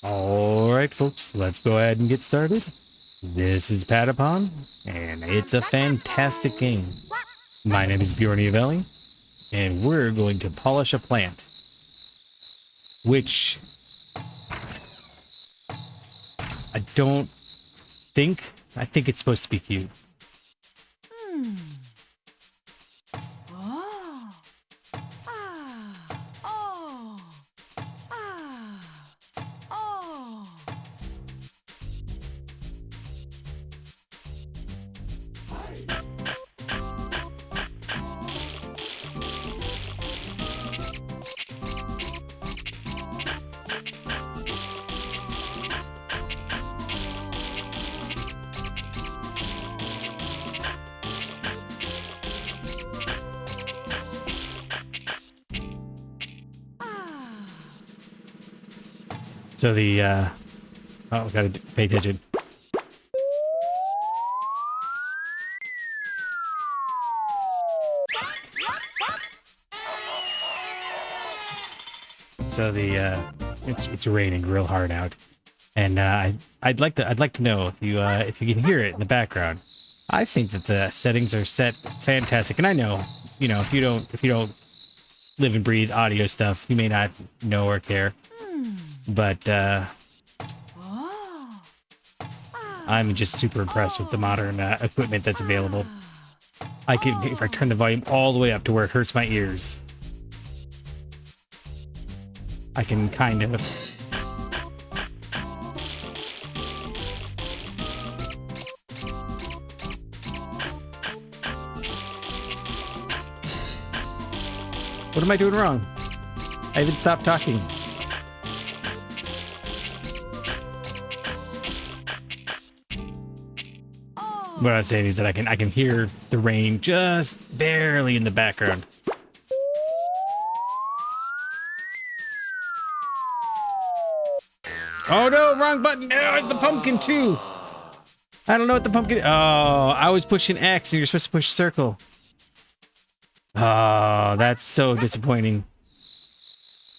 All right, folks, let's go ahead and get started. This is Patapon, and it's a fantastic game. My name is Bjorn Iavelli, and we're going to polish a plant, which I don't think, I think it's supposed to be cute. Oh. Ah. Oh. Ah. Oh. So oh, gotta pay attention. So it's raining real hard out, and I'd like to know if you can hear it in the background. I think that the settings are set fantastic, and I know, if you don't live and breathe audio stuff, you may not know or care, but Oh. I'm just super impressed with the modern equipment that's available. I can, if I turn the volume all the way up to where it hurts my ears, I can kind of. What am I doing wrong? I even stopped talking. What I was saying is that I can hear the rain just barely in the background. Oh no, wrong button. No, it's the pumpkin too. I don't know what the pumpkin. Oh, I was pushing X and you're supposed to push circle. Oh, that's so disappointing.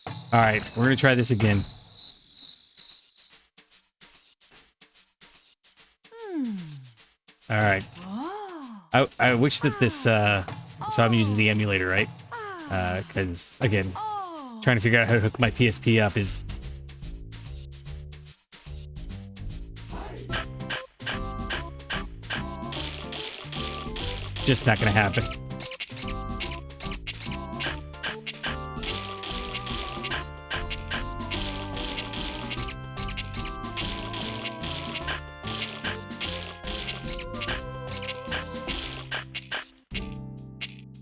All right, we're gonna try this again. All right. I wish that this. So I'm using the emulator, right? Because again, trying to figure out how to hook my PSP up is. Just not gonna happen.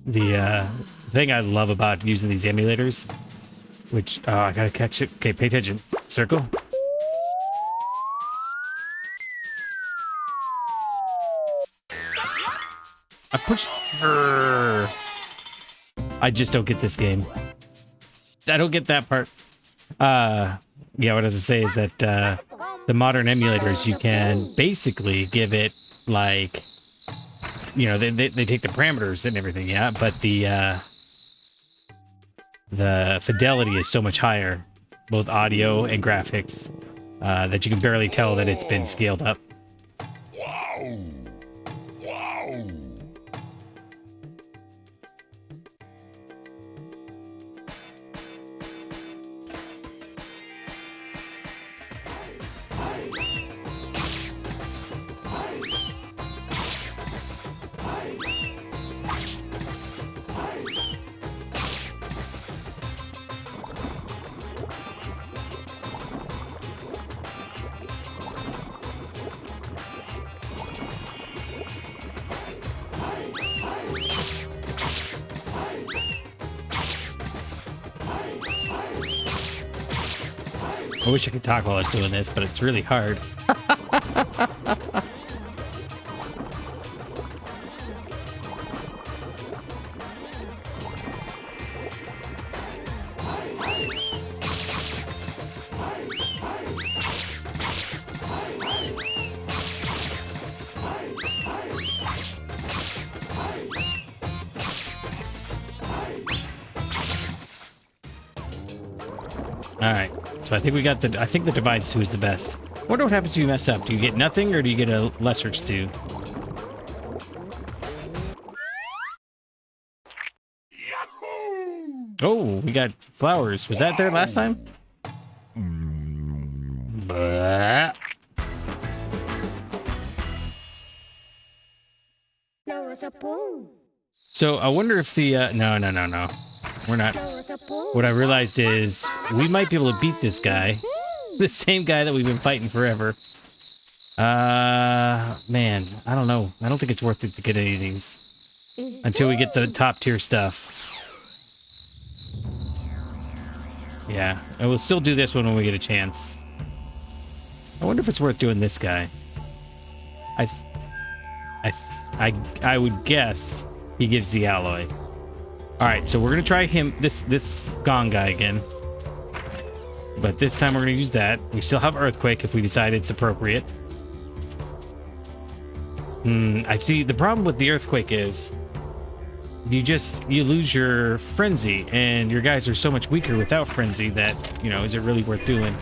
The thing I love about using these emulators, which I gotta catch it. Okay, pay attention. Circle. I pushed her. I just don't get this game. I don't get that part. Yeah, what I was to say is that the modern emulators, you can basically give it like, they take the parameters and everything, yeah, but the fidelity is so much higher, both audio and graphics, that you can barely tell that it's been scaled up. I wish I could talk while I was doing this, but it's really hard. All right, let's So I think we got the. I think the divide stew is the best. I wonder what happens if you mess up. Do you get nothing, or do you get a lesser stew? Oh, we got flowers. Was that there last time? Blah. So I wonder if the no, we're not. What I realized is we might be able to beat this guy, the same guy that we've been fighting forever. Man, I don't know. I don't think it's worth it to get any of these until we get the top tier stuff. Yeah, and we'll still do this one when we get a chance. I wonder if it's worth doing this guy. I would guess he gives the alloy. All right, so we're gonna try him, this gong guy again, but this time we're gonna use that. We still have earthquake if we decide it's appropriate. I see. The problem with the earthquake is you lose your frenzy, and your guys are so much weaker without frenzy that, you know, is it really worth doing?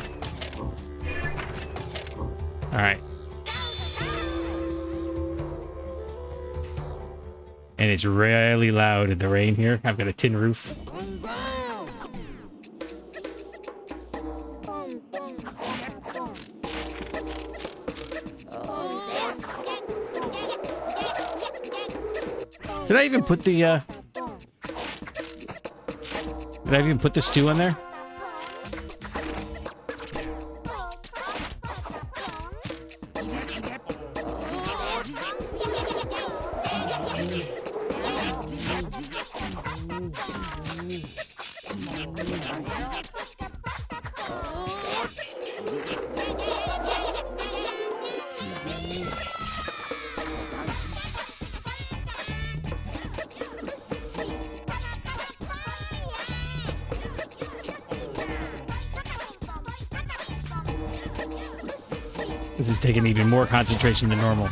All right. And it's really loud in the rain here. I've got a tin roof. Did I even put the stew on there? This is taking even more concentration than normal.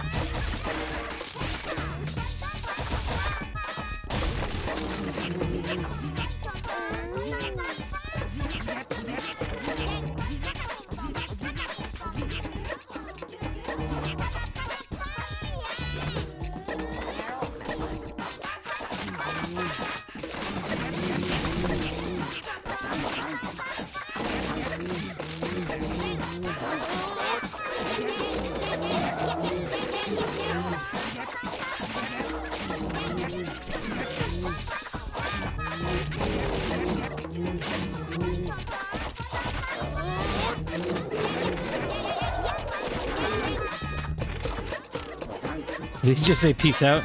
Did he just say peace out?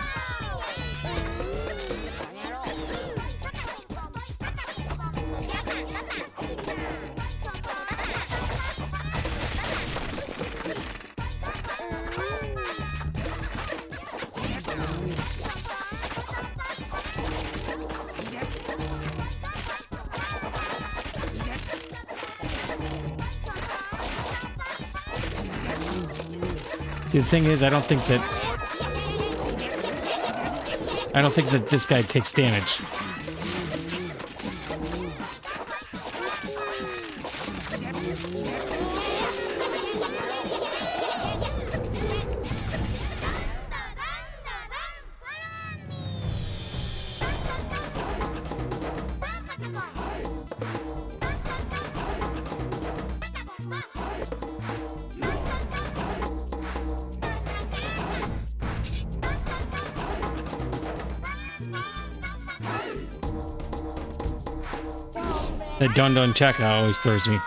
See, the thing is, I don't think that this guy takes damage. That Don Chaka always throws me.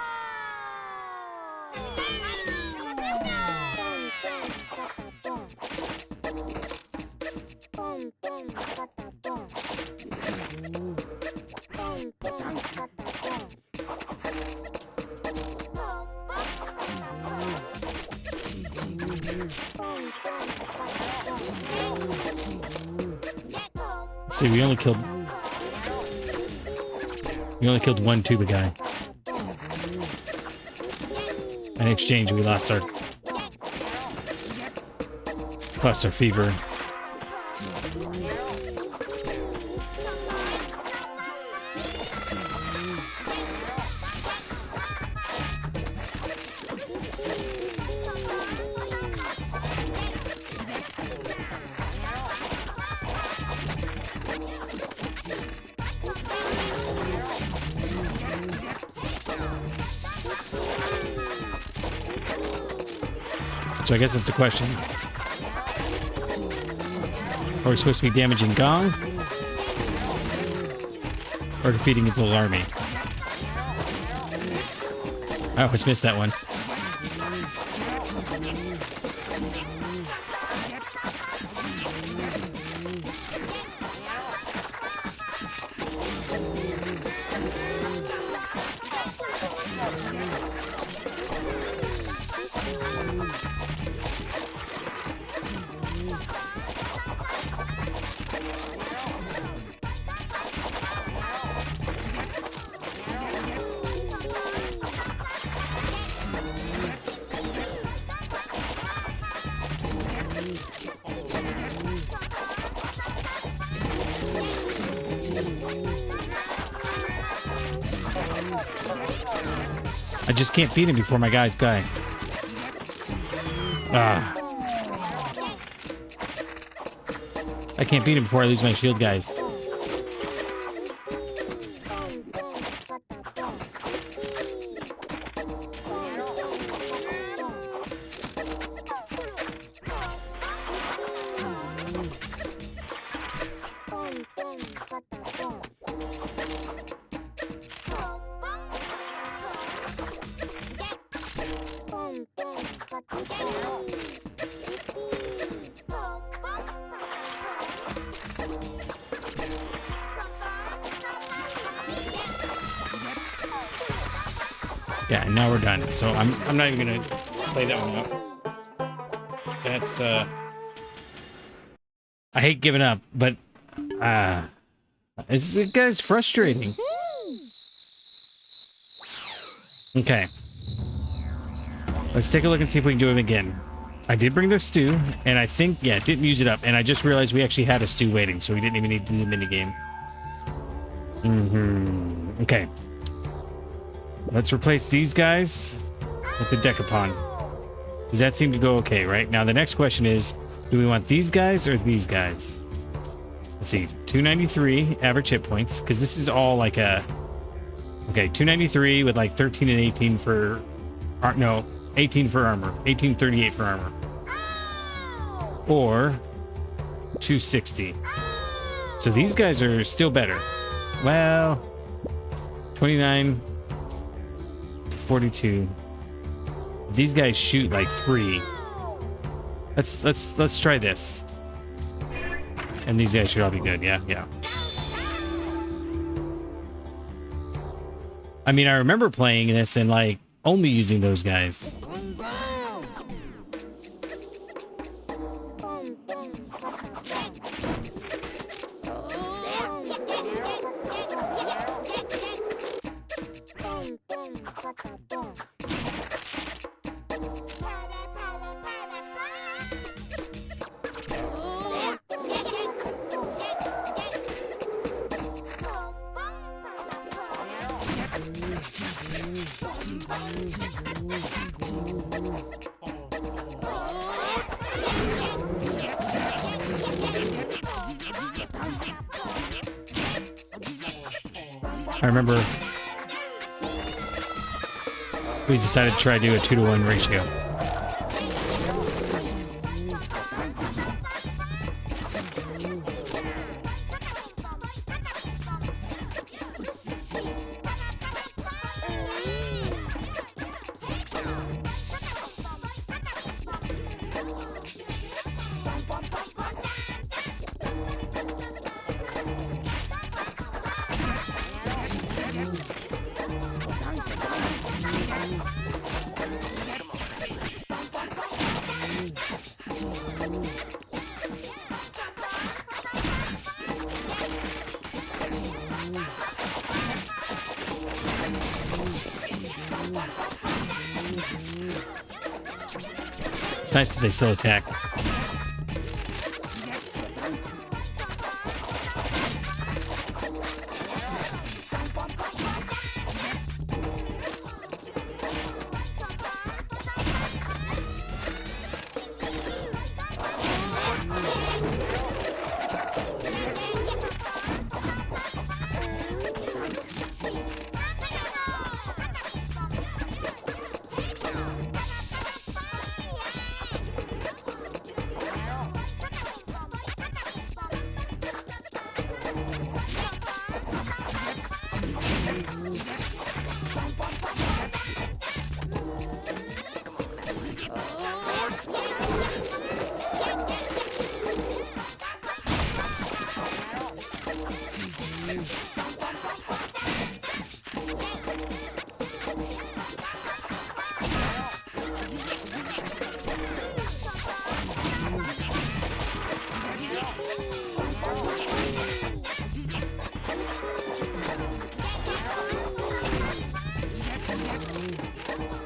See, we only killed one tuba guy. In exchange, we lost our fever. So I guess that's the question. Are we supposed to be damaging Gong? Or defeating his little army? I almost missed that one. I just can't beat him before my guy's guy. Ah. I can't beat him before I lose my shield guys. Yeah, and now we're done. So I'm not even gonna play that one out. That's I hate giving up, but it guy's frustrating. Okay. Let's take a look and see if we can do it again. I did bring the stew, and I think, yeah, didn't use it up, and I just realized we actually had a stew waiting, so we didn't even need to do the minigame. Okay. Let's replace these guys with the Decapon. Does that seem to go okay, right? Now, the next question is, do we want these guys or these guys? Let's see. 293 average hit points, because this is all like a... Okay, 293 with like 13 and 18 for... No, 18 for armor. 1838 for armor. Or 260. So these guys are still better. Well, 29... 42. These guys shoot like 3. Let's try this. And these guys should all be good. Yeah. I mean, I remember playing this and like only using those guys. I remember we decided to try to do a 2-to-1 ratio. It's nice that they still attack.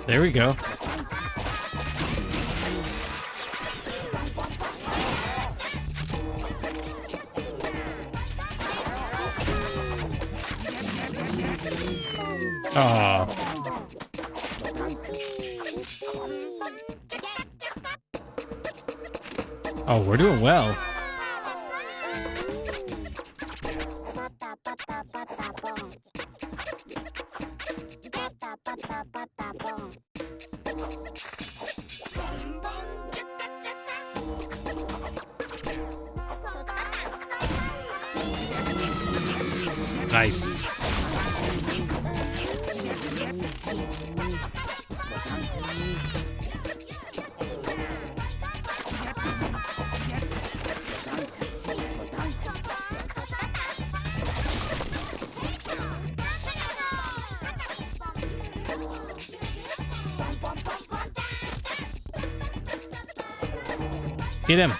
There we go. Oh. Oh, we're doing well. Nice. Get him.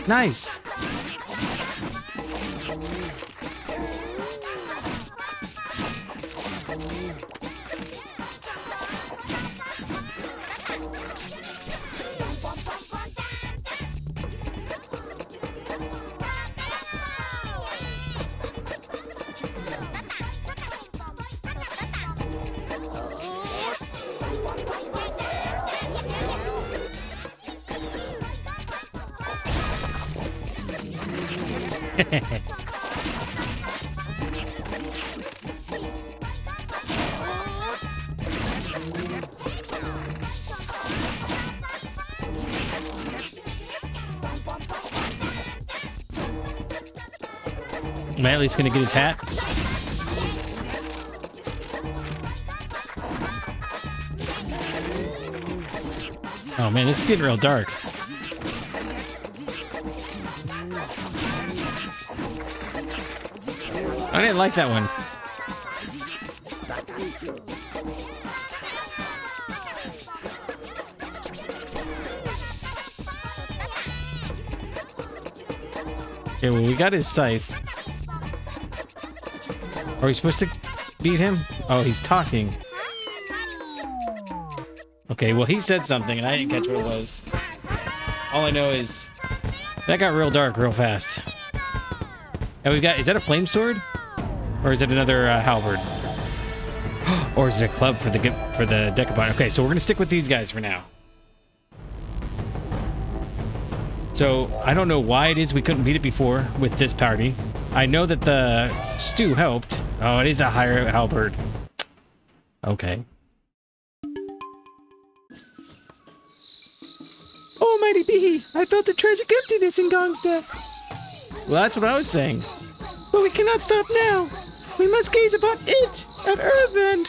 Nice. Am I at least gonna get his hat? Oh man, this is getting real dark. I didn't like that one. Okay, well, we got his scythe. Are we supposed to beat him? Oh, he's talking. Okay, well, he said something, and I didn't catch what it was. All I know is that got real dark real fast. And we've got... Is that a flame sword? Or is it another halberd? Or is it a club for the Decapod? Okay, so we're going to stick with these guys for now. So, I don't know why it is we couldn't beat it before with this party. I know that the stew helped. Oh, it is a higher halberd. Okay. Oh, mighty bee! I felt a tragic emptiness in Gong's death. Well, that's what I was saying. But we cannot stop now. We must gaze upon it at Earthend.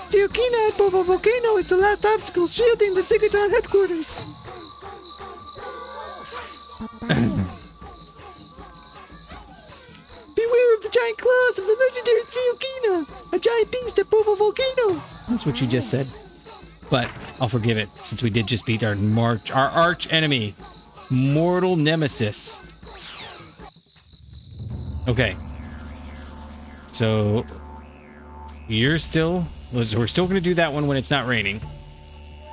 Teokina at Bovo Volcano is the last obstacle shielding the Zigaton headquarters. Beware of the giant claws of the legendary Teokina, a giant beast at Bovo Volcano. That's what you just said. But I'll forgive it, since we did just beat our arch enemy, mortal nemesis. Okay. So we're still going to do that one when it's not raining.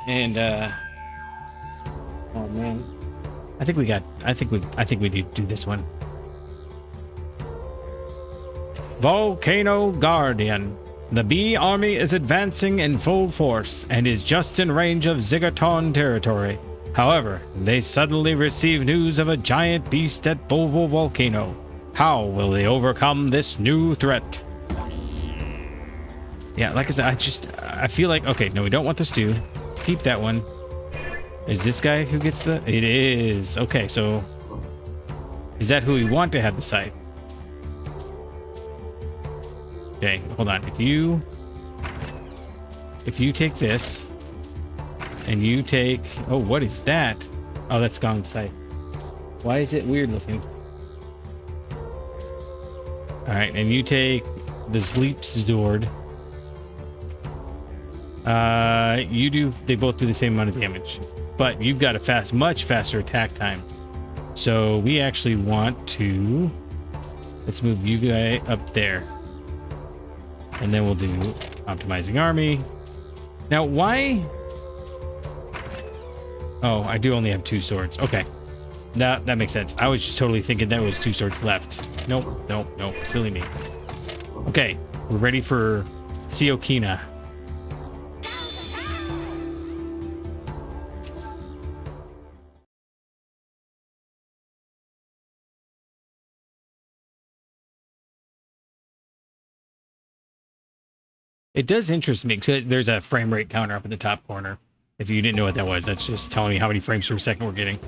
And oh man. I think we need to do this one. Volcano Guardian. The bee army is advancing in full force and is just in range of Zigaton territory. However, they suddenly receive news of a giant beast at Bovo Volcano. How will they overcome this new threat? Yeah, like I said, I feel like, okay, no, we don't want the stew. Keep that one. Is this guy who gets the... It is. Okay, so... Is that who we want to have the scythe? Okay, hold on. If you take this, and you take... Oh, what is that? Oh, that's Gong's scythe. Why is it weird looking? Alright, and you take the sleep sword. They both do the same amount of damage. but you've got a much faster attack time. So we actually want to, let's move you guys up there. And then we'll do optimizing army. Now, why? Oh, I do only have 2 swords. Okay. That makes sense. I was just totally thinking that was 2 swords left. Nope, nope, nope. Silly me. Okay, we're ready for Siokina. It does interest me because there's a frame rate counter up in the top corner. If you didn't know what that was, that's just telling me how many frames per second we're getting.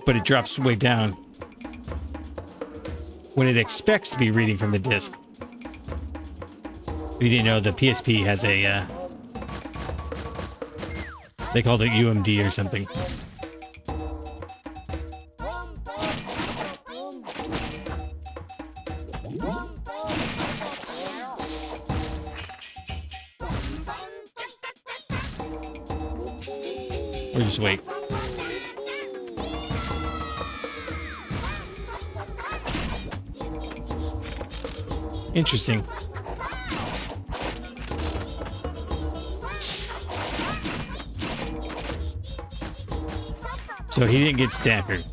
But it drops way down when it expects to be reading from the disc. If you didn't know, the PSP has a, they called it UMD or something. Or just wait. Interesting. So he didn't get staggered.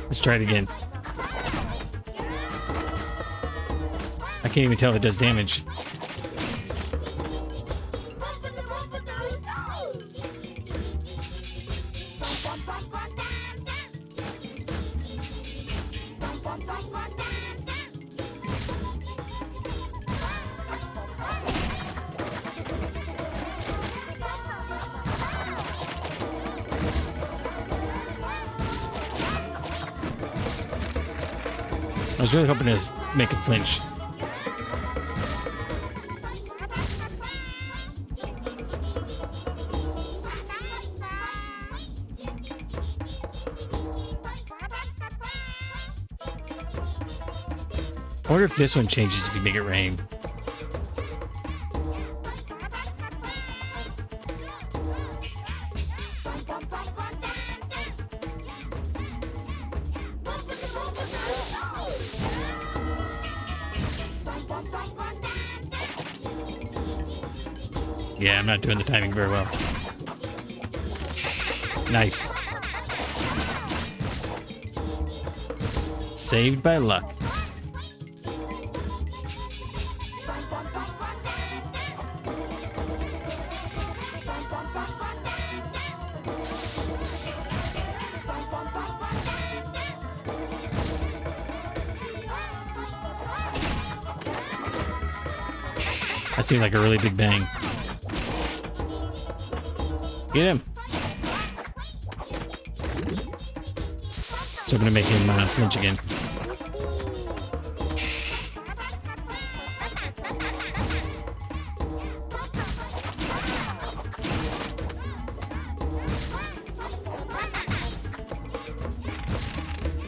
Let's try it again. I can't even tell if it does damage. I was really hoping to make him flinch. I wonder if this one changes if you make it rain. Yeah, I'm not doing the timing very well. Nice. Saved by luck. That seemed like a really big bang. Get him. So I'm gonna make him flinch again.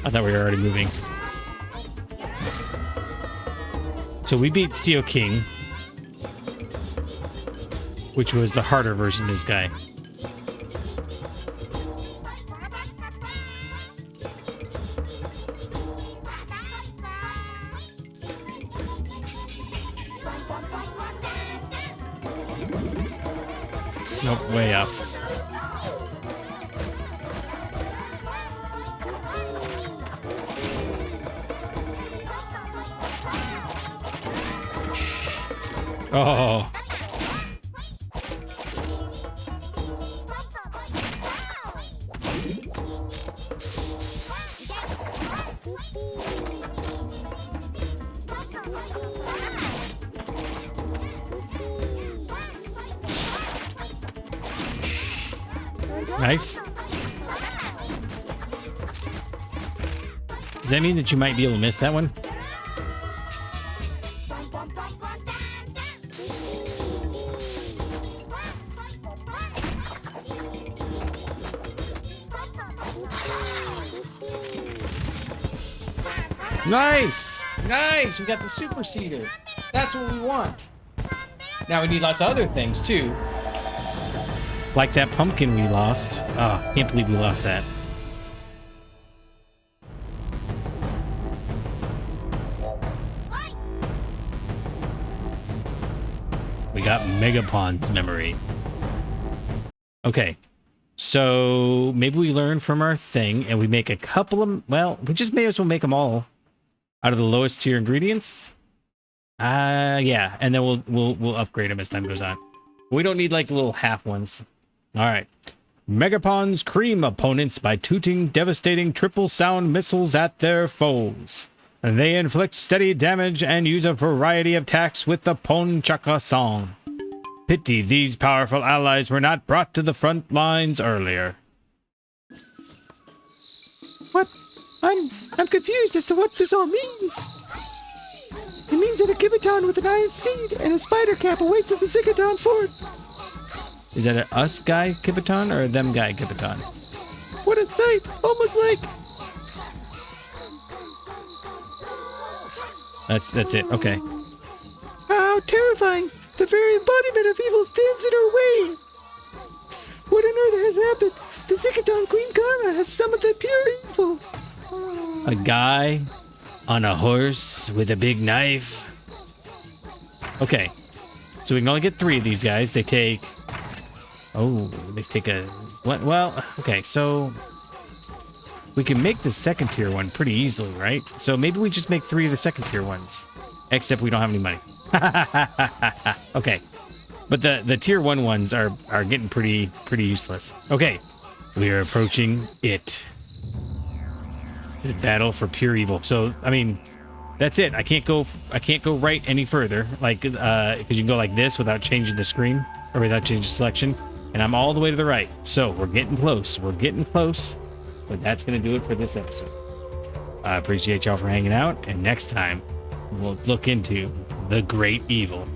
I thought we were already moving. So we beat Seo King, which was the harder version of this guy. Nope, way off. Oh. Nice. Does that mean that you might be able to miss that one? Nice! Nice! We got the super seeder. That's what we want. Now we need lots of other things, too. Like that pumpkin we lost. Oh, can't believe we lost that. We got Megapon's memory. Okay. So maybe we learn from our thing and we make a couple of... Well, we just may as well make them all out of the lowest tier ingredients. Yeah. And then we'll upgrade them as time goes on. We don't need like the little half ones. All right. Megapons cream opponents by tooting devastating triple sound missiles at their foes. They inflict steady damage and use a variety of attacks with the Ponchaka song. Pity these powerful allies were not brought to the front lines earlier. What? I'm confused as to what this all means. It means that a Kibiton with an iron steed and a spider cap awaits at the Zigaton fort. Is that a us guy Kibiton or a them guy Kibiton? What a sight! Almost like... That's it. Okay. How terrifying! The very embodiment of evil stands in our way. What on earth has happened? The Zigaton Queen Karma has summoned the pure evil. A guy on a horse with a big knife. Okay. So we can only get 3 of these guys. They take... Oh, they take a... What? Well, okay, so... We can make the second tier one pretty easily, right? So maybe we just make 3 of the second tier ones. Except we don't have any money. Okay. But the tier 1 ones are getting pretty useless. Okay. We are approaching it. The battle for pure evil. So, I mean, that's it. I can't go right any further. Like, because you can go like this without changing the screen. Or without changing selection. And I'm all the way to the right. So, we're getting close. We're getting close. But that's going to do it for this episode. I appreciate y'all for hanging out. And next time, we'll look into the great evil.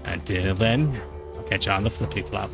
Until then, I'll catch you on the flippy flop.